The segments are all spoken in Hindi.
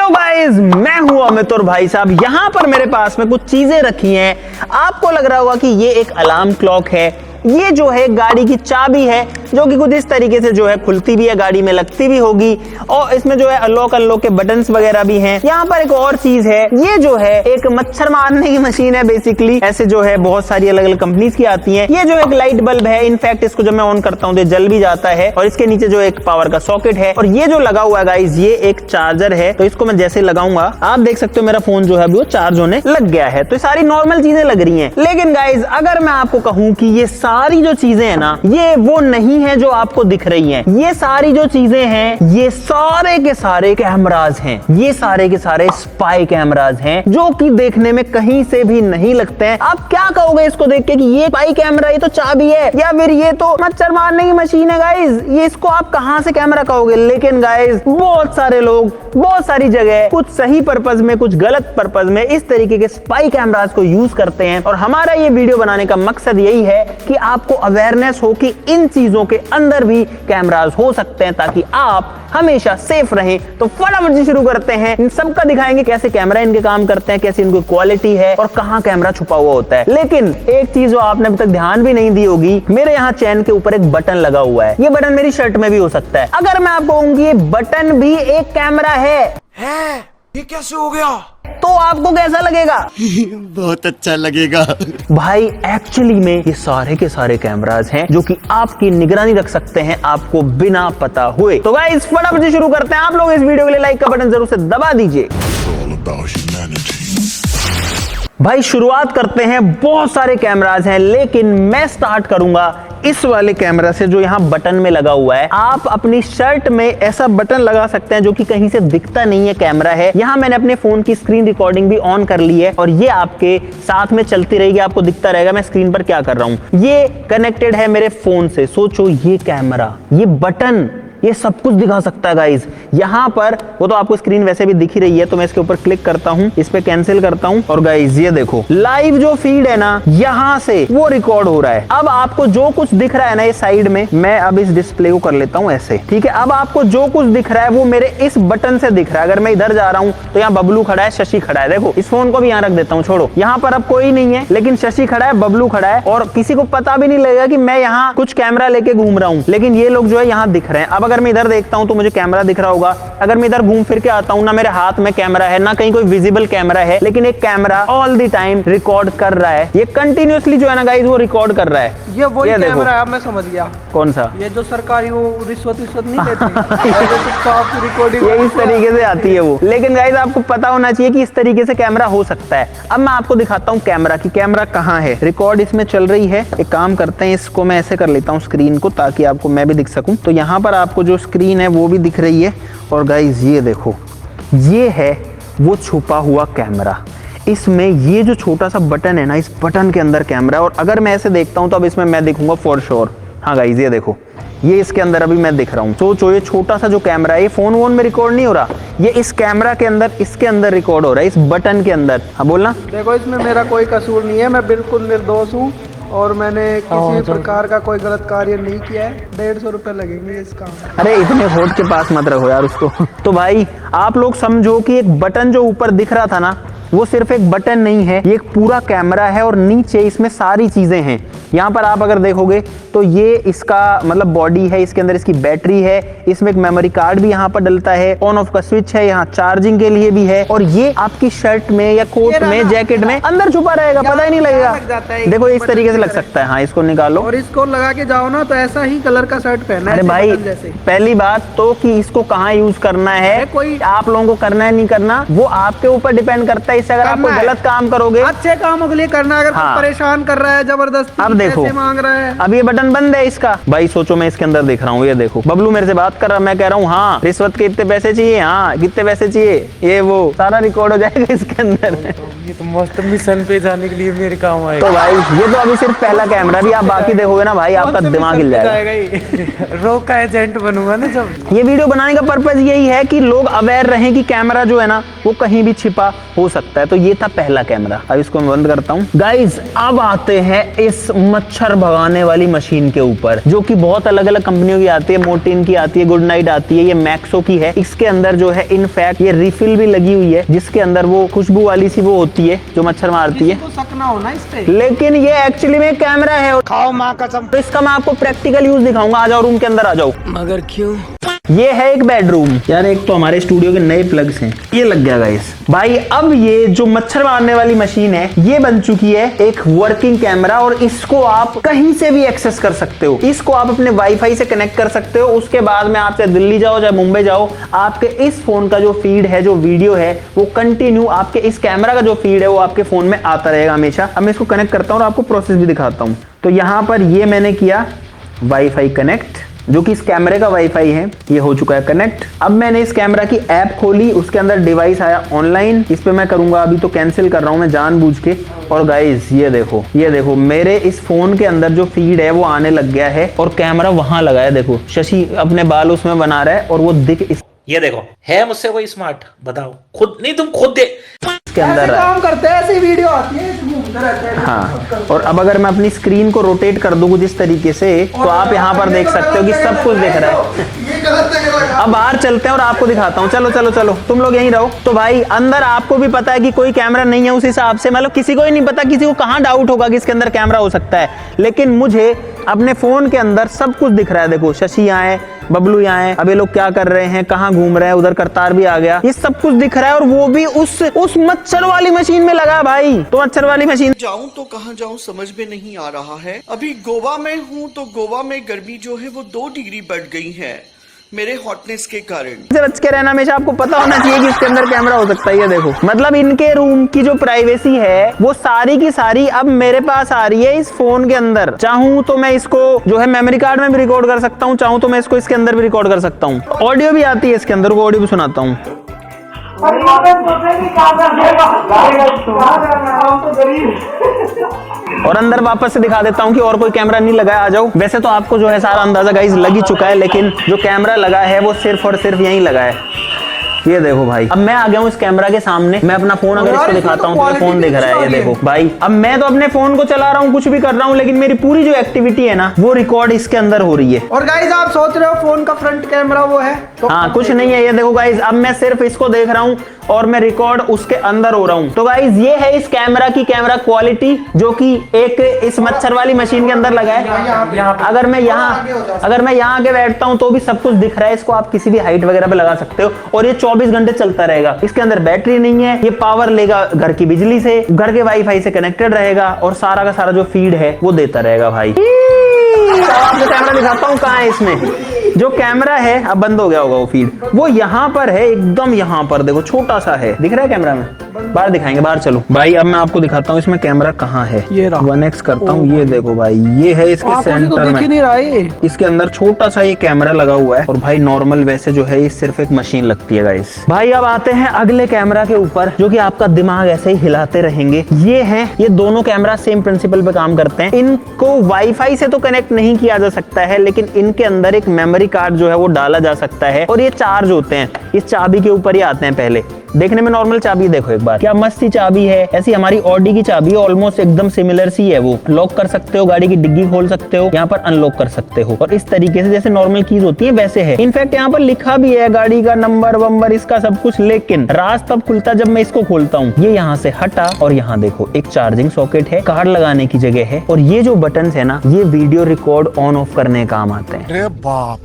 हेलो गाइस, मैं हूं अमित और भाई साहब यहाँ पर मेरे पास में कुछ चीजें रखी हैं। आपको लग रहा होगा कि ये एक अलार्म क्लॉक है। ये जो है गाड़ी की चाबी है, जो कि कुछ इस तरीके से जो है खुलती भी है, गाड़ी में लगती भी होगी, और इसमें जो है अनलॉक अनलॉक के बटन्स वगैरह भी हैं। यहाँ पर एक और चीज है, ये जो है एक मच्छर मारने की मशीन है बेसिकली। ऐसे जो है बहुत सारी अलग अलग कंपनीज की आती हैं। ये जो एक लाइट बल्ब है, इनफैक्ट इसको जब मैं ऑन करता हूँ तो जल भी जाता है, और इसके नीचे जो एक पावर का सॉकेट है, और ये जो लगा हुआ है गाइस, ये एक चार्जर है। तो इसको मैं जैसे लगाऊंगा, आप देख सकते हो मेरा फोन जो है वो चार्ज होने लग गया है। तो सारी नॉर्मल चीजें लग रही हैं। लेकिन गाइस, अगर मैं आपको कहूँ कि ये सारी जो चीजें है ना, ये वो नहीं है जो आपको दिख रही हैं। ये सारी जो चीजें हैं, ये सारे के सारे कैमराज हैं। ये सारे के सारे स्पाई कैमराज हैं, जो कि देखने में कहीं से भी नहीं लगते हैं। आप क्या कहोगे इसको देख के कि ये स्पाई कैमरा, ये तो चाबी है, या फिर ये तो मच्छर मारने की मशीन है गाइस। ये इसको आप कहां से कैमरा कहोगे? लेकिन गाइस, बहुत सारे लोग बहुत सारी जगह कुछ सही पर्पज में, कुछ गलत पर्पज में इस तरीके के स्पाई कैमराज को यूज करते हैं। और हमारा ये वीडियो बनाने का मकसद यही है कि आपको अवेयरनेस हो कि इन चीजों के अंदर भी कैमराज हो सकते हैं, ताकि आप हमेशा सेफ रहें। तो फटाफट से शुरू करते हैं। इन सबका दिखाएंगे कैसे कैमरा इनके काम करते हैं, कैसे इनकी क्वालिटी है, और कहां कैमरा छुपा हुआ होता है। लेकिन एक चीज जो आपने अभी तक ध्यान भी नहीं दी होगी, मेरे यहाँ चैन के ऊपर एक बटन लगा हुआ है। ये बटन मेरी शर्ट में भी हो सकता है। अगर मैं आपको कहूंगी ये बटन भी एक कैमरा है, ये कैसे हो गया? तो आपको कैसा लगेगा? बहुत अच्छा लगेगा भाई एक्चुअली में ये सारे के सारे कैमराज हैं जो कि आपकी निगरानी रख सकते हैं आपको बिना पता हुए। तो गाइस, फटाफट से शुरू करते हैं। आप लोग इस वीडियो के लिए लाइक का बटन जरूर से दबा दीजिए। भाई शुरुआत करते हैं। बहुत सारे कैमराज हैं, लेकिन मैं स्टार्ट करूंगा इस वाले कैमरा से जो यहाँ बटन में लगा हुआ है। आप अपनी शर्ट में ऐसा बटन लगा सकते हैं जो कि कहीं से दिखता नहीं है कैमरा है। यहाँ मैंने अपने फोन की स्क्रीन रिकॉर्डिंग भी ऑन कर ली है, और ये आपके साथ में चलती रहेगी, आपको दिखता रहेगा मैं स्क्रीन पर क्या कर रहा हूँ। ये कनेक्टेड है मेरे फोन से। सोचो, ये कैमरा, ये बटन, ये सब कुछ दिखा सकता है गाइस। यहाँ पर वो तो आपको स्क्रीन वैसे भी दिख ही रही है, तो मैं इसके ऊपर क्लिक करता हूँ, इस पे कैंसिल करता हूँ, और गाइस ये देखो लाइव जो फीड है ना, यहाँ से वो रिकॉर्ड हो रहा है। अब आपको जो कुछ दिख रहा है ना ये साइड में, मैं अब इस डिस्प्ले को कर लेता हूँ ऐसे, ठीक है। अब आपको जो कुछ दिख रहा है वो मेरे इस बटन से दिख रहा है। अगर मैं इधर जा रहा हूँ तो यहाँ बबलू खड़ा है, शशि खड़ा है। देखो, इस फोन को भी यहाँ रख देता हूँ, छोड़ो, यहाँ पर अब कोई नहीं है, लेकिन शशि खड़ा है, बबलू खड़ा है, और किसी को पता भी नहीं लगेगा कि मैं यहाँ कुछ कैमरा लेके घूम रहा हूँ। लेकिन ये लोग जो है यहाँ दिख रहे हैं। अब अगर मैं इधर देखता हूँ तो मुझे कैमरा दिख रहा होगा। अगर मैं इधर घूम फिर के आता हूँ ना, मेरे हाथ में कैमरा है ना, कहीं कोई विजिबल कैमरा है, लेकिन एक camera all the time record कर रहा है। ये कंटिन्यूअसली जो है ना गाइस, वो रिकॉर्ड कर रहा है। ये वही कैमरा है, मैं समझ गया। कौन सा? ये जो सरकारी वो रिश्वत नहीं लेते रिकॉर्डिंग ये इस तरीके से आती है वो। लेकिन गाइस, आपको पता होना चाहिए कि इस तरीके से कैमरा हो सकता है। अब मैं आपको दिखाता हूँ कैमरा की कैमरा कहाँ है। रिकॉर्ड इसमें चल रही है। एक काम करते हैं, इसको मैं ऐसे कर लेता हूँ स्क्रीन को, ताकि आपको मैं भी दिख सकूं। तो यहाँ पर आपको जो स्क्रीन है वो भी दिख रही है। और गाइस ये देखो, ये है वो छुपा हुआ कैमरा। इसमें ये जो छोटा सा बटन है ना, इस बटन के अंदर कैमरा। और अगर मैं ऐसे देखता हूं तो अब इसमें मैं दिखूंगा फॉर श्योर। हाँ गाइस, ये देखो, ये इसके अंदर अभी मैं दिख रहा हूँ। सोचो, ये छोटा सा जो कैमरा है, ये फोन वोन में रिकॉर्ड नहीं हो रहा, ये इस कैमरा के अंदर, इसके अंदर रिकॉर्ड हो रहा है, इस बटन के अंदर। हाँ बोलना। देखो, इसमें मेरा कोई कसूर नहीं है, मैं बिल्कुल निर्दोष हूँ, और मैंने किसी प्रकार का कोई गलत कार्य नहीं किया है। 150 रुपए लगेंगे इसका। अरे इतने होठ के पास मत रखो यार उसको। तो भाई आप लोग समझो कि एक बटन जो ऊपर दिख रहा था ना, वो सिर्फ एक बटन नहीं है, ये एक पूरा कैमरा है, और नीचे इसमें सारी चीजें हैं। यहाँ पर आप अगर देखोगे तो ये इसका मतलब बॉडी है, इसके अंदर इसकी बैटरी है, इसमें एक मेमोरी कार्ड भी यहाँ पर डलता है, ऑन ऑफ का स्विच है, यहाँ चार्जिंग के लिए भी है, और ये आपकी शर्ट में या कोट में, जैकेट में अंदर छुपा रहेगा, पता ही नहीं लगेगा। देखो, इस तरीके से लग सकता है। हाँ, इसको निकालो और इसको लगा के जाओ ना, तो ऐसा ही कलर का शर्ट पहना है। अरे भाई, पहली बात तो कि इसको कहाँ यूज करना है, कोई आप लोगों को करना है नहीं करना, वो आपके ऊपर डिपेंड करता है। इससे अगर आप कोई गलत काम करोगे, अच्छे कामों के लिए करना, अगर कोई परेशान कर रहा है जबरदस्ती, अब देखो, मांग रहा है, अब ये बटन बंद है इसका। भाई सोचो, मैं इसके अंदर देख रहा हूँ, ये देखो, बबलू मेरे से बात कर रहा, मैं कह रहा हूँ हाँ रिश्वत के इतने पैसे चाहिए, हाँ कितने पैसे चाहिए, ये वो सारा रिकॉर्ड हो जाएगा इसके अंदर। ये तो मस्त मिशन पे जाने के लिए मेरे काम आएगा। तो भाई ये तो अभी सिर्फ पहला कैमरा, भी आप बाकी देखोगे ना भाई, आपका दिमाग हिल जाएगा। रोक का एजेंट बनूंगा ना जब। ये वीडियो बनाने का पर्पज यही है कि लोग अवेयर रहें कि कैमरा जो है ना, वो कहीं भी छिपा हो सकता है। सकता है। तो ये था पहला कैमरा। अब इसको मैं बंद करता हूँ। गाइज अब आते हैं इस मच्छर भगाने वाली मशीन के ऊपर, जो कि बहुत अलग अलग कंपनियों की आती है। मोर्टिन की आती है, गुड नाइट आती है, ये मैक्सो की है। इसके अंदर जो है इनफैक्ट ये रिफिल भी लगी हुई है, जिसके अंदर वो खुशबू वाली सी वो होती है जो मच्छर मारती है। तो सकना हो ना इस पे। लेकिन ये एक्चुअली में कैमरा है। खाओ माँ कसम। तो इसका मैं आपको प्रैक्टिकल यूज दिखाऊंगा। आ जाओ रूम के अंदर आ जाओ। मगर क्यों? ये है एक बेडरूम। यार एक तो हमारे स्टूडियो के नए प्लग्स हैं, ये लग गया गाइस। भाई अब ये जो मच्छर मारने वाली मशीन है ये बन चुकी है एक वर्किंग कैमरा, और इसको आप कहीं से भी एक्सेस कर सकते हो। इसको आप अपने वाईफाई से कनेक्ट कर सकते हो। उसके बाद में आप चाहे दिल्ली जाओ चाहे मुंबई जाओ, आपके इस फोन का जो फीड है, जो वीडियो है, वो कंटिन्यू आपके इस कैमरा का जो फीड है वो आपके फोन में आता रहेगा हमेशा। अब मैं इसको कनेक्ट करता हूँ और आपको प्रोसेस भी दिखाता हूँ। तो यहाँ पर ये मैंने किया वाईफाई कनेक्ट, जो कि इस कैमरे का वाईफाई है। ये हो चुका है कनेक्ट। अब मैंने इस कैमरा की ऐप खोली, उसके अंदर डिवाइस आया ऑनलाइन। इस पे मैं करूंगा, अभी तो कैंसिल कर रहा हूं मैं जानबूझ के। और गाइस ये देखो मेरे इस फोन के अंदर जो फीड है वो आने लग गया है, और कैमरा वहां लगा है। देखो शशि अपने बाल उसमें बना रहा है, और वो दिख ये देखो, है मुझसे कोई स्मार्ट? बताओ खुद, नहीं तुम खुद दे के अंदर ऐसे काम करते हैं, ऐसी वीडियो आती है, घूमते रहते हैं। हाँ, और अब अगर मैं अपनी स्क्रीन को रोटेट कर दूं कुछ इस तरीके से, तो आप यहाँ पर देख सकते हो कि सब कुछ दिख रहा है। अब बाहर चलते हैं और आपको दिखाता हूँ। चलो चलो चलो, तुम लोग यहीं रहो। तो भाई अंदर आपको भी पता है कि कोई कैमरा नहीं है, उस हिसाब से मतलब किसी को ही नहीं पता, किसी को कहाँ डाउट होगा कि इसके अंदर कैमरा हो सकता है। लेकिन मुझे अपने फोन के अंदर सब कुछ दिख रहा है। देखो शशि यहाँ है, बबलू यहाँ है, अब ये लोग क्या कर रहे हैं, कहाँ घूम रहे हैं, उधर करतार भी आ गया। ये सब कुछ दिख रहा है, और वो भी उस मच्छर वाली मशीन में लगा भाई। तो मच्छर वाली मशीन जाऊं तो कहां जाऊं समझ में नहीं आ रहा है। अभी गोवा में हूं तो गोवा में गर्मी जो है वो 2 डिग्री बढ़ गई है मेरे हॉटनेस के कारण। से बच के रहना, हमेशा आपको पता होना चाहिए कि इसके अंदर कैमरा हो सकता है। ये देखो, मतलब इनके रूम की जो प्राइवेसी है वो सारी की सारी अब मेरे पास आ रही है इस फोन के अंदर। चाहूं तो मैं इसको जो है मेमोरी कार्ड में भी रिकॉर्ड कर सकता हूं, चाहूं तो मैं इसको इसके अंदर भी रिकॉर्ड कर सकता हूं। ऑडियो भी आती है इसके अंदर, वो ऑडियो भी सुनाता हूं। और अंदर वापस से दिखा देता हूं कि और कोई कैमरा नहीं लगा है। आ जाओ। वैसे तो आपको जो है सारा अंदाजा गाइस लग ही चुका है, लेकिन जो कैमरा लगा है वो सिर्फ और सिर्फ यहीं लगा है। ये देखो भाई, अब मैं आ गया हूँ इस कैमरा के सामने। मैं अपना फोन अगर इसको दिखाता हूँ तो फोन दिख रहा है। ये देखो भाई, अब मैं तो अपने फोन को चला रहा हूँ, कुछ भी कर रहा हूँ, लेकिन मेरी पूरी जो एक्टिविटी है ना वो रिकॉर्ड इसके अंदर हो रही है। और गाइस आप सोच रहे हो फोन का फ्रंट कैमरा वो है, तो हाँ कुछ नहीं है। ये देखो गाइस, अब मैं सिर्फ इसको देख रहा हूँ और मैं रिकॉर्ड उसके अंदर हो रहा हूँ। तो गाइस ये है इस कैमरा की कैमरा क्वालिटी, जो कि एक इस मच्छर वाली मशीन के अंदर लगा है। अगर मैं यहाँ आके बैठता हूँ तो भी सब कुछ दिख रहा है। इसको आप किसी भी हाइट वगैरह पे लगा सकते हो, और ये 24 घंटे चलता रहेगा। इसके अंदर बैटरी नहीं है, ये पावर लेगा घर की बिजली से, घर के वाईफाई से कनेक्टेड रहेगा, और सारा का सारा जो फीड है वो देता रहेगा भाई। आपको कैमरा दिखाता हूँ कहाँ है इसमें। जो कैमरा है, अब बंद हो गया होगा वो फीड, वो यहाँ पर है, एकदम यहाँ पर देखो, छोटा सा है, दिख रहा है कैमरा में। बाहर दिखाएंगे, बाहर चलो भाई। अब मैं आपको दिखाता हूँ इसमें कैमरा कहाँ है। ये रहा। 1x करता हूँ। ये देखो भाई, ये है इसके सेंटर में। नहीं रहा है। इसके अंदर छोटा सा ये कैमरा लगा हुआ है, और भाई नॉर्मल वैसे जो है ये सिर्फ एक मशीन लगती है गाइस। भाई अब आते हैं अगले कैमरा के ऊपर, जो कि आपका दिमाग ऐसे ही हिलाते रहेंगे। ये है, ये दोनों कैमरा सेम प्रिंसिपल पे काम करते हैं। इनको वाईफाई से तो कनेक्ट नहीं किया जा सकता है, लेकिन इनके अंदर एक मेमोरी कार्ड जो है वो डाला जा सकता है, और ये चार्ज होते हैं। इस चाबी के ऊपर ही आते हैं। पहले देखने में नॉर्मल चाबी, देखो एक बार क्या मस्त सी चाबी है। ऐसी हमारी ऑडी की चाबी है, ऑलमोस्ट एकदम सिमिलर सी है। वो लॉक कर सकते हो, गाड़ी की डिग्गी खोल सकते हो, यहाँ पर अनलॉक कर सकते हो, और इस तरीके से जैसे नॉर्मल कीज होती है वैसे है। इनफैक्ट यहाँ पर लिखा भी है गाड़ी का नंबर वंबर, इसका सब कुछ। लेकिन राज तब खुलता जब मैं इसको खोलता हूँ। ये यहाँ से हटा, और यहाँ देखो एक चार्जिंग सॉकेट है, कार्ड लगाने की जगह है, और ये जो बटन है ना, ये वीडियो रिकॉर्ड ऑन ऑफ करने का काम आते हैं। रे बाप।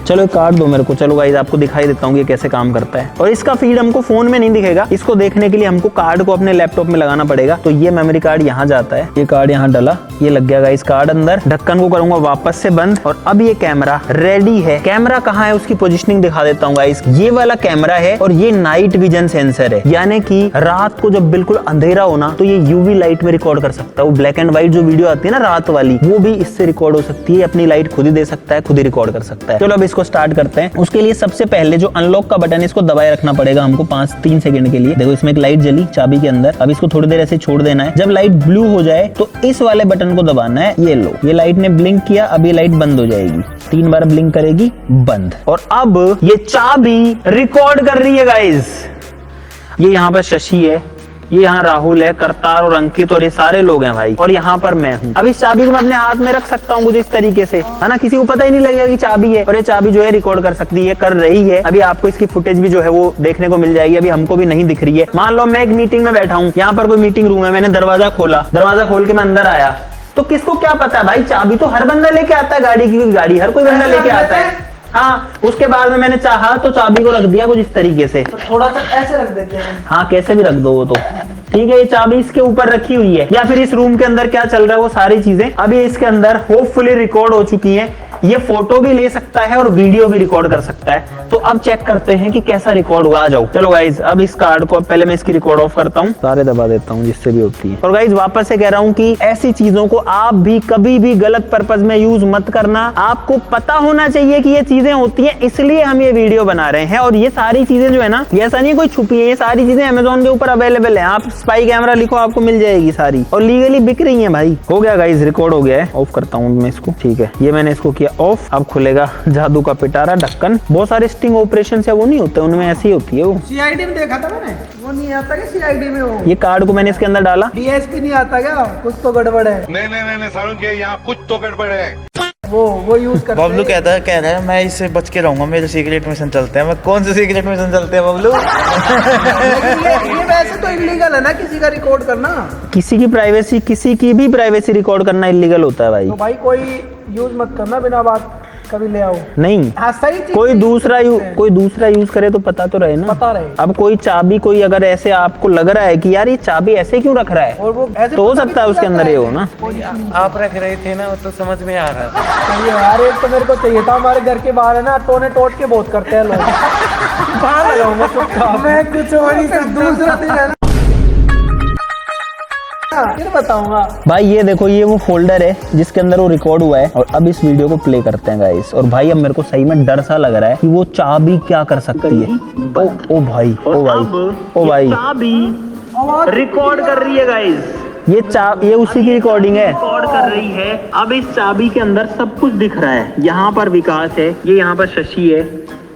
चलो कार्ड दो मेरे को। चलो गाइस आपको दिखाई देता हूँ कि कैसे काम करता है। और इसका फीड हमको फोन में नहीं दिखेगा, इसको देखने के लिए हमको कार्ड को अपने लैपटॉप में लगाना पड़ेगा। तो ये मेमोरी कार्ड यहाँ जाता है, ये कार्ड यहाँ डला, ये लग गया गाइस कार्ड अंदर। ढक्कन को करूंगा वापस से बंद, और अब ये कैमरा रेडी है। कैमरा कहाँ है उसकी पोजीशनिंग दिखा देता हूँ गाइस। ये वाला कैमरा है, और ये नाइट विजन सेंसर है, यानी कि रात को जब बिल्कुल अंधेरा हो ना, तो ये यूवी लाइट में रिकॉर्ड कर सकता है। वो ब्लैक एंड व्हाइट जो वीडियो आती है ना रात वाली, वो भी इससे रिकॉर्ड हो सकती है। अपनी लाइट खुद ही दे सकता है, खुद ही रिकॉर्ड कर सकता है। चलो अब इसको स्टार्ट करते हैं। उसके लिए सबसे पहले जो अनलॉक का बटन है इसको दबाए रखना पड़ेगा हमको 3 सेकंड के लिए। देखो इसमें एक लाइट जली चाबी के अंदर। अब इसको थोड़ी देर ऐसे छोड़ देना है। जब लाइट ब्लू हो जाए तो इस वाले बटन को दबाना है। ये लो, ये लाइट ने ब्लिंक किया, अब ये लाइट बंद हो जाएगी। 3 बार ब्लिंक करेगी, बंद। और अब ये चाबी रिकॉर्ड कर रही है गाइस। ये यहाँ पर शशि है, ये यहाँ राहुल है, करतार और अंकित और ये सारे लोग हैं भाई, और यहाँ पर मैं हूँ। अब इस चाबी को मैं अपने हाथ में रख सकता हूँ कुछ इस तरीके से, है ना, किसी को पता ही नहीं लगेगा कि चाबी है। और ये चाबी जो है रिकॉर्ड कर सकती है, कर रही है। अभी आपको इसकी फुटेज भी जो है वो देखने को मिल जाएगी, अभी हमको भी नहीं दिख रही है। मान लो मैं एक मीटिंग में बैठा हूँ, यहाँ पर कोई मीटिंग रूम है, मैंने दरवाजा खोला, दरवाजा खोल के मैं अंदर आया, तो किसको क्या पता है भाई, चाबी तो हर बंदा लेके आता है गाड़ी की, गाड़ी हर कोई बंदा लेके आता है। हाँ, उसके बाद में मैंने चाहा तो चाबी को रख दिया कुछ इस तरीके से, तो थोड़ा सा ऐसे रख देते हैं। हाँ कैसे भी रख दो वो तो ठीक है। ये चाबी इसके ऊपर रखी हुई है, या फिर इस रूम के अंदर क्या चल रहा है वो सारी चीजें अभी इसके अंदर होपफुली रिकॉर्ड हो चुकी हैं। ये फोटो भी ले सकता है और वीडियो भी रिकॉर्ड कर सकता है। तो अब चेक करते हैं कि कैसा रिकॉर्ड हुआ। आ जाओ, चलो गाइज, अब इस कार्ड को पहले मैं इसकी रिकॉर्ड ऑफ करता हूँ, सारे दबा देता हूँ जिससे भी होती है। और गाइज वापस से कह रहा हूँ कि ऐसी चीजों को आप भी कभी भी गलत पर्पज में यूज मत करना। आपको पता होना चाहिए कि ये चीजें होती है, इसलिए हम ये वीडियो बना रहे हैं। और ये सारी चीजें जो है ना, ये ऐसा नहीं कोई छुपी है, ये सारी चीजें अमेजोन के ऊपर अवेलेबल है। आप स्पाई कैमरा लिखो, आपको मिल जाएगी सारी, और लीगली बिक रही है भाई। हो गया गाइज, रिकॉर्ड हो गया है। ऑफ करता हूँ मैं इसको, ठीक है, ये मैंने इसको किया ऑफ। अब खुलेगा जादू का पिटारा ढक्कन। बहुत सारे स्टिंग ऑपरेशन है वो नहीं होते, उनमें ऐसी होती है वो। सीआईडी में देखा था मैंने, वो नहीं आता क्या सीआईडी में वो? ये कार्ड को मैंने इसके अंदर डाला, डीएसपी नहीं आता क्या? कुछ तो गड़बड़ है। नहीं सारुण के यहाँ कुछ तो गड़बड़ है। वो यूज करते बबलू कह रहा है मैं इससे बच के रहूंगा, मेरे सीक्रेट मिशन चलते हैं। मैं कौन से सीक्रेट मिशन चलते हैं बबलू? ये वैसे तो इलीगल है ना किसी का रिकॉर्ड करना। किसी की प्राइवेसी, किसी की भी प्राइवेसी रिकॉर्ड करना इलीगल होता है भाई। तो भाई कोई यूज मत करना बिना बात कभी ले आओ। नहीं, हाँ, सही चीज़ कोई नहीं दूसरा है। कोई दूसरा यूज करे तो पता तो रहे ना, पता रहे। अब कोई चाबी, कोई अगर ऐसे आपको लग रहा है कि यार ये चाबी ऐसे क्यों रख रहा है, और वो ऐसे तो हो पता सकता है भी उसके चल अंदर जाता ये है। हो ना। आप रख रहे थे ना, वो तो समझ में आ रहा था। चाहिए यार, एक तो मेरे को चाहिए था। हमारे घर के बाहर है ना, टोने टोट के बहुत करते हैं लोग। कहाँ लगाऊंगा चुपचाप? मैं कुछ और ही फिर दूसरा दिन है ना, फिर बताऊंगा भाई। ये देखो, ये वो फोल्डर है जिसके अंदर वो रिकॉर्ड हुआ है। और अब इस वीडियो को प्ले करते हैं गाइस। और भाई अब मेरे को सही में डर सा लग रहा है कि वो चाबी क्या कर सकती है। ओ भाई, ओ भाई, ओ भाई, चाबी रिकॉर्ड कर रही है गाइस। ये उसी की रिकॉर्डिंग है, रिकॉर्ड कर रही है। अब इस चाबी के अंदर सब कुछ दिख रहा है। यहाँ पर विकास है, ये यहाँ पर शशि है,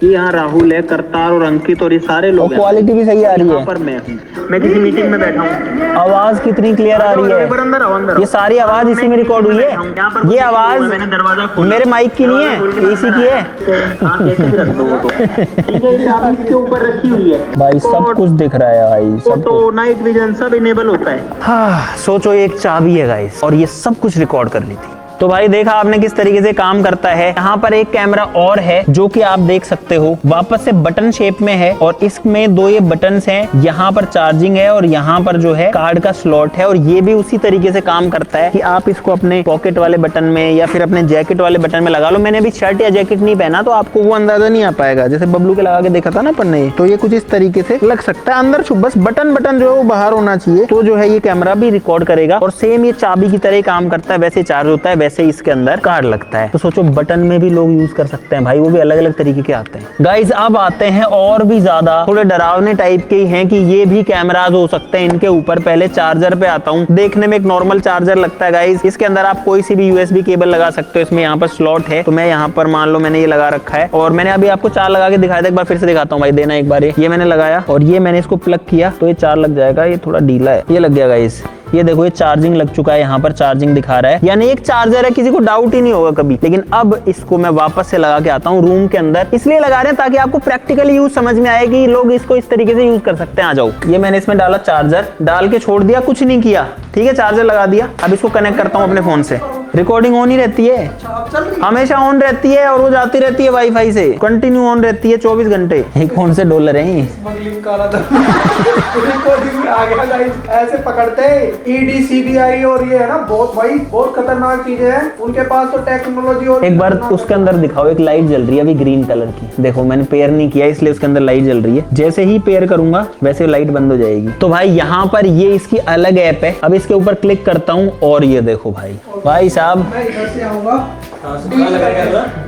ये यहाँ राहुल है, करतार और अंकित और ये सारे लोग हैं। क्वालिटी भी सही आ रही है। यहाँ पर मैं किसी मीटिंग में बैठा हूँ, आवाज कितनी क्लियर आ रही है। ये सारी आवाज इसी में रिकॉर्ड हुई है। ये आवाज मेरे माइक की नहीं है, इसी की है। ऊपर रखी हुई है भाई, सब कुछ दिख रहा है भाई, सब तो नाइट विजन सब इनेबल होता है। हाँ, सोचो एक चाबी है गाइस, और ये सब कुछ रिकॉर्ड कर ली थी। तो भाई देखा आपने किस तरीके से काम करता है। यहाँ पर एक कैमरा और है जो कि आप देख सकते हो, वापस से बटन शेप में है, और इसमें दो ये बटन्स हैं। यहाँ पर चार्जिंग है और यहाँ पर जो है कार्ड का स्लॉट है। और ये भी उसी तरीके से काम करता है कि आप इसको अपने पॉकेट वाले बटन में या फिर अपने जैकेट वाले बटन में लगा लो। मैंने अभी शर्ट या जैकेट नहीं पहना तो आपको वो अंदाजा नहीं आ पाएगा। जैसे बबलू के लगा के देखा था ना अपन ने, तो ये कुछ इस तरीके से लग सकता है। अंदर बस बटन जो है वो बाहर होना चाहिए, तो जो है ये कैमरा भी रिकॉर्ड करेगा। और सेम ये चाबी की तरह काम करता है, वैसे चार्ज होता है, वैसे इसके अंदर कार्ड लगता है। तो सोचो बटन में भी लोग यूज कर सकते हैं भाई, वो भी अलग अलग तरीके के आते हैं। गाइज अब आते हैं और भी ज्यादा थोड़े डरावने टाइप के ही हैं कि ये भी कैमराज हो सकते हैं इनके ऊपर। पहले चार्जर पे आता हूँ। देखने में एक नॉर्मल चार्जर लगता है गाइज। इसके अंदर आप कोई सी भी यूएसबी केबल लगा सकते हो। इसमें यहाँ पर स्लॉट है, तो मैं यहाँ पर मान लो मैंने ये लगा रखा है। और मैंने अभी आपको चार लगा के दिखाया था, एक बार फिर से दिखाता हूँ भाई, देना एक बार। ये मैंने लगाया और ये मैंने इसको प्लग किया तो ये चार लग जाएगा। ये थोड़ा ढीला है, ये लग गया गाइज। ये देखो ये चार्जिंग लग चुका है, यहाँ पर चार्जिंग दिखा रहा है, यानी एक चार्जर है, किसी को डाउट ही नहीं होगा कभी। लेकिन अब इसको मैं वापस से लगा के आता हूँ रूम के अंदर। इसलिए लगा रहे हैं ताकि आपको प्रैक्टिकली यूज समझ में आए कि लोग इसको इस तरीके से यूज कर सकते हैं। आ जाओ, ये मैंने इसमें डाला चार्जर, डाल के छोड़ दिया, कुछ नहीं किया, ठीक है, चार्जर लगा दिया। अब इसको कनेक्ट करता हूँ अपने फोन से। रिकॉर्डिंग ऑन ही रहती है, हमेशा ऑन रहती है, और वो जाती रहती है वाईफाई से, कंटिन्यू ऑन रहती है 24 घंटे। एक फोन से डॉलर है। ऐसे पकड़ते ईडी सीबीआई और ये है ना, बहुत भाई बहुत खतरनाक चीजें हैं उनके पास तो टेक्नोलॉजी। और एक बार उसके अंदर दिखाओ, एक लाइट जल रही है अभी ग्रीन कलर की। देखो मैंने पेयर नहीं किया इसलिए उसके अंदर लाइट जल रही है। जैसे ही पेयर करूंगा वैसे लाइट बंद हो जाएगी। तो भाई यहाँ पर ये इसकी अलग ऐप है। अब इसके ऊपर क्लिक करता हूँ और ये देखो भाई साहब, मैं इधर से आऊंगा।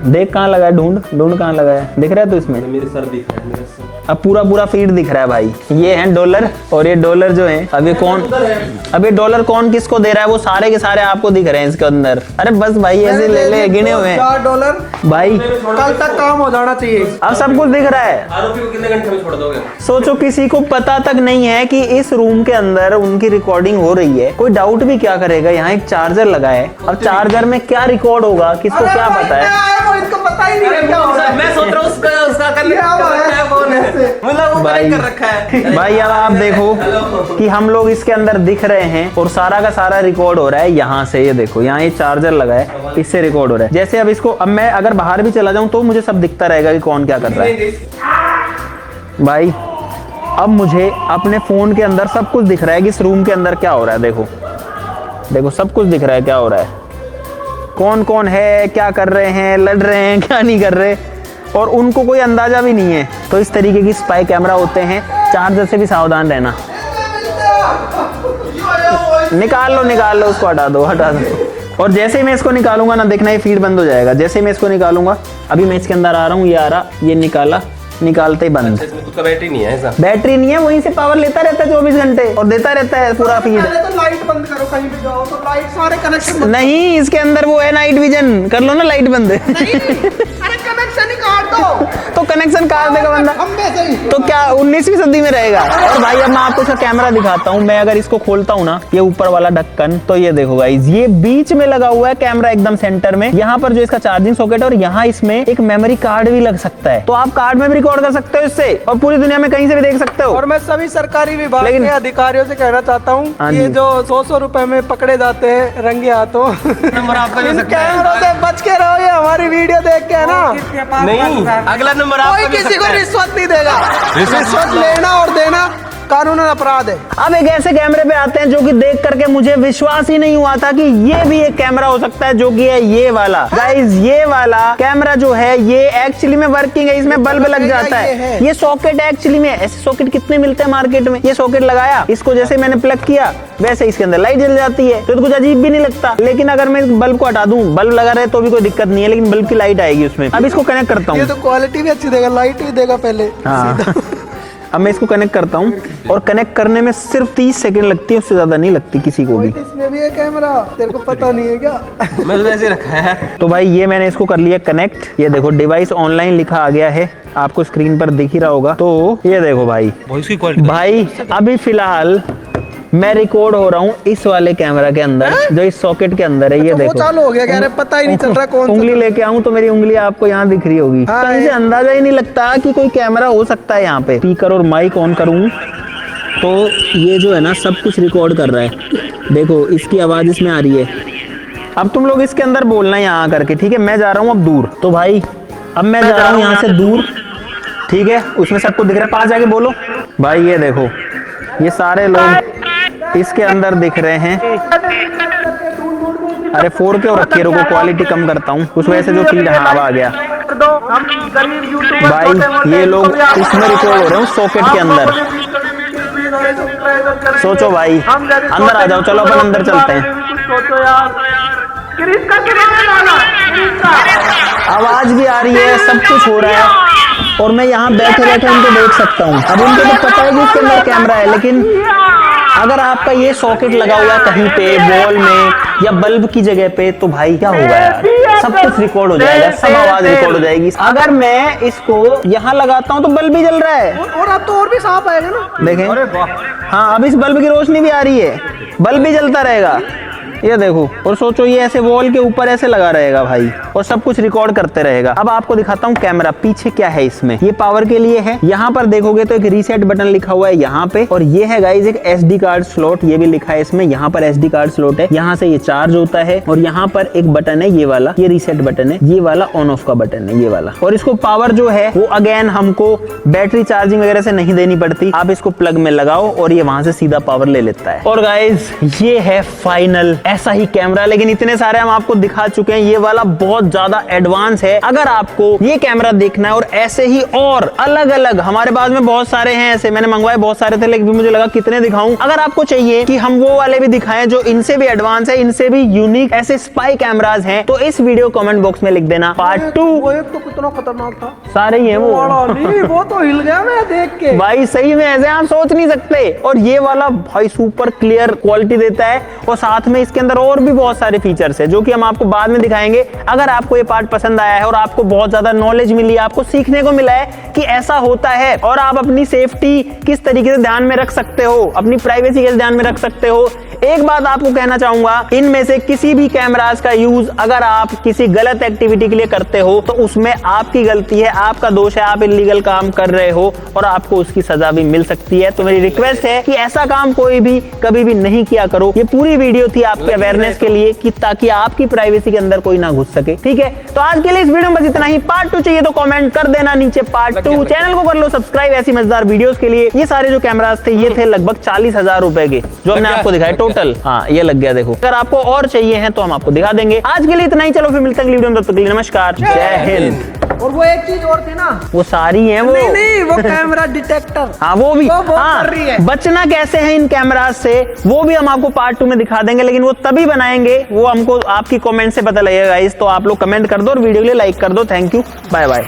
देख कहाँ लगा है, ढूंढ कहाँ लगा है, दिख रहा है तो इसमें मेरे सर दिख रहा है, मेरा सर अब पूरा फीड दिख रहा है भाई। ये है डॉलर और ये डॉलर जो है अब ये डॉलर कौन किसको दे रहा है वो सारे के सारे आपको दिख रहे हैं इसके अंदर। अरे बस भाई ऐसे ले गिने हुए हैं $4 भाई, कल तक काम हो जाना चाहिए। अब सब कुछ दिख रहा है। आरोपी को कितने घंटे में छोड़ दोगे? सोचो किसी को पता तक नहीं है कि इस रूम के अंदर उनकी रिकॉर्डिंग हो रही है। कोई डाउट भी क्या करेगा, यहाँ एक चार्जर लगा है। अब चार्जर में क्या रिकॉर्ड होगा किसको क्या पता है। इसको पता ही नहीं क्या हो रहा है। मैं सोच रहा हूँ उसका कर रखा है। भाई अब आप देखो कि हम लोग इसके अंदर दिख रहे हैं और सारा का सारा रिकॉर्ड हो रहा है यहाँ से। ये देखो यहाँ ये चार्जर लगा है, इससे रिकॉर्ड हो रहा है। जैसे अब इसको अब मैं अगर बाहर भी चला जाऊं तो मुझे सब दिखता रहेगा कि कौन क्या कर रहा है। भाई अब मुझे अपने फोन के अंदर सब कुछ दिख रहा है कि इस रूम के अंदर क्या हो रहा है। देखो सब कुछ दिख रहा है क्या हो रहा है, कौन कौन है, क्या कर रहे हैं, लड़ रहे हैं, क्या नहीं कर रहे, और उनको कोई अंदाजा भी नहीं है। तो इस तरीके की स्पाई कैमरा होते हैं। चार्जर से भी सावधान रहना। निकाल लो उसको, हटा दो। और जैसे ही मैं इसको निकालूंगा ना, देखना ये फीड बंद हो जाएगा। जैसे ही मैं इसको निकालूंगा, अभी मैं इसके अंदर आ रहा हूँ, ये आ रहा, ये निकाला, निकालते ही बंद। इसमें खुद का बैटरी नहीं है ऐसा? बैटरी नहीं है, वहीं से पावर लेता रहता है 24 घंटे और देता रहता है पूरा फीड। पहले तो लाइट बंद करो, कहीं भी जाओ तो लाइट सारे कनेक्शन नहीं, इसके अंदर वो है नाइट विजन, कर लो ना लाइट बंद। अरे कनेक्शन ही काट दो। तो कनेक्शन काट देगा बंदा, खंबे से ही। तो क्या 19वीं सदी में रहेगा। और भाई अब मैं आपको इसका कैमरा दिखाता हूँ। मैं अगर इसको खोलता हूँ ना, ये ऊपर वाला ढक्कन, तो ये देखो गाइस, ये बीच में लगा हुआ है कैमरा एकदम सेंटर में। यहाँ पर जो इसका चार्जिंग सॉकेट है और यहाँ इसमें एक मेमोरी कार्ड भी लग सकता है। तो आप कार्ड में भी रिकॉर्ड कर सकते हो इससे और पूरी दुनिया में कहीं से भी देख सकते हो। और मैं सभी सरकारी विभाग के अधिकारियों से कहना चाहता हूँ, हाँ ये जी। जो 100 रुपए में पकड़े जाते हैं रंगे हाथों, नंबर आपका इन कैमरों से बच के रहो। ये हमारी वीडियो देख के है ना, नहीं, अगला नंबर कोई किसी को रिश्वत नहीं देगा। रिश्वत लेना और देना कानूनन अपराध है। अब एक ऐसे कैमरे पे आते हैं जो कि देख करके मुझे विश्वास ही नहीं हुआ था कि ये भी एक कैमरा हो सकता है, जो कि है ये वाला। गाइस ये वाला कैमरा जो है ये एक्चुअली में वर्किंग है, इसमें बल्ब लग जाता है। ये सॉकेट एक्चुअली में, ऐसे सॉकेट कितने मिलते हैं मार्केट में। ये सॉकेट लगाया, इसको जैसे मैंने प्लग किया वैसे इसके अंदर लाइट जल जाती है, तो कुछ अजीब भी नहीं लगता। लेकिन अगर मैं इस बल्ब को हटा दूं, बल्ब लगा रहे तो भी कोई दिक्कत नहीं है, लेकिन बल्ब की लाइट आएगी उसमें। अब इसको कनेक्ट करता हूँ। ये तो क्वालिटी भी अच्छी देगा, लाइट भी देगा पहले। हाँ अब मैं इसको कनेक्ट करता हूँ और कनेक्ट करने में सिर्फ 30 सेकंड लगती है, उससे ज्यादा नहीं लगती किसी को भी। इसमें भी है कैमरा, तेरे को पता नहीं है क्या? मैंने वैसे रखा है। तो भाई ये मैंने इसको कर लिया कनेक्ट। ये देखो डिवाइस ऑनलाइन लिखा आ गया है, आपको स्क्रीन पर दिख ही रहा होगा। तो ये देखो भाई भाई अभी फिलहाल मैं रिकॉर्ड हो रहा हूँ इस वाले कैमरा के अंदर, जो इस सॉकेट के अंदर है। ये तो देखो वो चालू हो गया, कह रहे पता ही नहीं चल रहा कौन सा। उंगली लेके आऊं तो मेरी उंगली आपको यहाँ दिख रही होगी। हाँ, कहीं से अंदाजा ही नहीं लगता कि कोई कैमरा हो सकता है यहाँ पे। स्पीकर और माइक ऑन करूँ तो ये जो है ना सब कुछ रिकॉर्ड कर रहा है। देखो इसकी आवाज इसमें आ रही है। अब तुम लोग इसके अंदर बोलना है यहाँ करके, ठीक है। मैं जा रहा हूँ अब दूर, तो भाई अब मैं जा रहा हूँ यहाँ से दूर, ठीक है। उसमें सबको दिख रहा है, पास जाके बोलो। भाई ये देखो ये सारे लोग इसके अंदर दिख रहे हैं। अरे 4K और रखिए, रुको क्वालिटी कम करता हूँ कुछ, वैसे जो फीड हाँ आ गया। भाई ये लोग इसमें रिकॉर्ड हो रहे हैं सॉकेट के अंदर। सोचो भाई, अंदर आ जाओ, चलो अपन अंदर चलते हैं। आवाज भी आ रही है, सब कुछ हो रहा है और मैं यहाँ बैठे बैठे उनको देख सकता हूँ। अब उनको तो पता है कि इसके अंदर कैमरा है, लेकिन अगर आपका ये सॉकेट लगा हुआ है कहीं पे वॉल में या बल्ब की जगह पे, तो भाई क्या होगा यार, सब कुछ रिकॉर्ड हो जाएगा, सब आवाज रिकॉर्ड हो जाएगी। अगर मैं इसको यहाँ लगाता हूँ तो बल्ब भी जल रहा है और अब तो और भी साफ आएगा ना, देखें। हाँ अब इस बल्ब की रोशनी भी आ रही है, बल्ब भी जलता रहेगा। ये देखो, और सोचो ये ऐसे वॉल के ऊपर ऐसे लगा रहेगा भाई, और सब कुछ रिकॉर्ड करते रहेगा। अब आपको दिखाता हूँ कैमरा पीछे क्या है इसमें। ये पावर के लिए है, यहाँ पर देखोगे तो एक रीसेट बटन लिखा हुआ है यहाँ पे, और ये है गाइज एक SD कार्ड स्लॉट, ये भी लिखा है इसमें। यहाँ पर SD कार्ड स्लॉट है, यहाँ से ये चार्ज होता है, और यहाँ पर एक बटन है ये वाला, ये रीसेट बटन है, ये वाला ऑन ऑफ का बटन है ये वाला। और इसको पावर जो है वो अगेन हमको बैटरी चार्जिंग वगैरह से नहीं देनी पड़ती, आप इसको प्लग में लगाओ और ये वहां से सीधा पावर ले लेता है। और गाइज ये है फाइनल ऐसा ही कैमरा, लेकिन इतने सारे हम आपको दिखा चुके हैं। ये वाला बहुत ज्यादा एडवांस है। अगर आपको ये कैमरा देखना है और ऐसे ही और अलग अलग हमारे पास में बहुत सारे हैं ऐसे, मैंने मंगवाए बहुत सारे थे, लेकिन मुझे लगा कितने दिखाऊं। अगर आपको चाहिए कि हम वो वाले भी दिखाएं जो इनसे भी एडवांस है, इनसे भी यूनिक ऐसे स्पाई कैमराज हैं, तो इस वीडियो कमेंट बॉक्स में लिख देना पार्ट 2। वो एक तो कितना खतरनाक था, सारे ही है वो नहीं, वो तो हिल गया मैं देख के भाई, सही में ऐसे आप सोच नहीं सकते। और ये वाला भाई सुपर क्लियर क्वालिटी देता है, और साथ में इसके अंदर और भी बहुत सारे फीचर्स है जो कि हम आपको बाद में दिखाएंगे। अगर आपको ये पार्ट पसंद आया है और आपको बहुत ज्यादा नॉलेज मिली, आपको सीखने को मिला है कि ऐसा होता है और आप अपनी सेफ्टी किस तरीके से ध्यान में रख सकते हो, अपनी प्राइवेसी कैसे ध्यान में रख सकते हो, एक बात आपको कहना चाहूंगा, इनमें से किसी भी कैमरास का यूज अगर आप किसी गलत एक्टिविटी के लिए करते हो तो उसमें आपकी गलती है, आपका दोष है, आप इलीगल काम कर रहे हो और आपको उसकी सजा भी मिल सकती है। तो मेरी रिक्वेस्ट है कि ऐसा काम कोई भी कभी भी नहीं किया करो। ये पूरी वीडियो थी आपके अवेयरनेस के लिए कि ताकि आपकी प्राइवेसी के अंदर कोई ना घुस सके। ठीक है, तो आज के लिए इस वीडियो में बस इतना ही। पार्ट 2 चाहिए तो कमेंट कर देना नीचे पार्ट 2। चैनल को कर लो सब्सक्राइब ऐसी मजेदार वीडियोस के लिए। ये सारे जो कैमरास थे ये थे लगभग 40,000 रुपए के जो हमने आपको दिखाए टोटल। हाँ, ये लग गया देखो। अगर आपको और चाहिए हैं तो हम आपको दिखा देंगे। आज के लिए इतना ही, चलो फिर मिलते हैं अगली वीडियो में, तब तक के लिए नमस्कार, जय हिंद। और वो एक चीज और थी ना, वो सारी हैं वो नहीं वो कैमरा डिटेक्टर, हाँ वो भी, वो हाँ कर रही है। बचना कैसे है इन कैमरास से वो भी हम आपको पार्ट 2 में दिखा देंगे, लेकिन वो तभी बनाएंगे, वो हमको आपकी कमेंट से पता लगेगा। इस तो आप लोग कमेंट कर दो और वीडियो के लिए लाइक कर दो। Thank you, bye bye.